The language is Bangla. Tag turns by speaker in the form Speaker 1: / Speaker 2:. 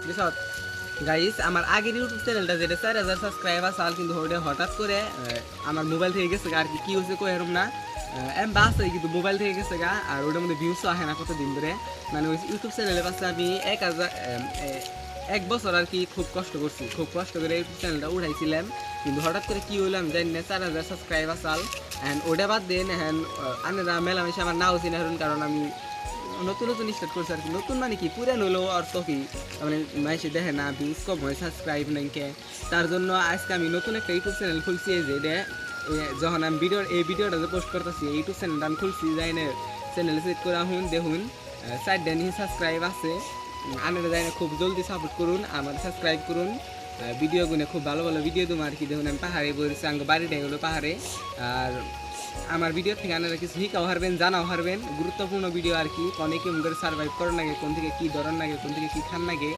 Speaker 1: বিশদ গাইস আমার আগের ইউটিউব চ্যানেলটা যেটা 4000 সাবস্ক্রাইবার সাল কিন্তু ওটা হঠাৎ করে আমার মোবাইল থেকে গেছে আর কি হয়েছে কই এরম না এম বাস কিন্তু মোবাইল থেকে গেছে গা আর ওটার মধ্যে ভিউসও আসে না কতদিন ধরে মানে ওই ইউটিউব চ্যানেলের পাশে আমি 1 বছর আর কি খুব কষ্ট করছি খুব কষ্ট করে ইউটিউব চ্যানেলটা উঠাইছিলাম কিন্তু হঠাৎ করে কি হইলো আমি জানি না 4000 সাবস্ক্রাইবার সাল অ্যান্ড ওটা বাদ দেন হ্যান্ড আনেরা মেলামেশা আমার নাও চিনে কারণ আমি নতুন নতুন স্টার্ট করছে আর কি নতুন মানে কি পুরান হলো আর তো কি মানে মাইসে দেখে না ভিউজ কম হয় সাবস্ক্রাইব নাইকে তার জন্য আজকে আমি নতুন একটা ইউটিউব চ্যানেল খুলছি এই যে এটা যখন আমি ভিডিওটা যে পোস্ট করতেছি ইউটিউব চ্যানেলটা আমি খুলছি যাই না চ্যানেলে চেক করে আহুন দেখুন 4 সাবস্ক্রাইব আছে আপনারা যাই না খুব জলদি সাপোর্ট করুন আমার সাবস্ক্রাইব করুন ভিডিও গুনে খুব ভালো ভালো ভিডিও দেবো আর কি দেখুন আমি পাহাড়ে বলেছি আঙ্গ বাড়িটাই হলো পাহাড়ে আর আমার ভিডিও থেকে আপনারা কিছু শিখাও হারবেন জানাও হারবেন গুরুত্বপূর্ণ ভিডিও আর কি অনেকে মুখের সার্ভাইভ করার লাগে কোন থেকে কি ধরন লাগে কোন থেকে কি খান লাগে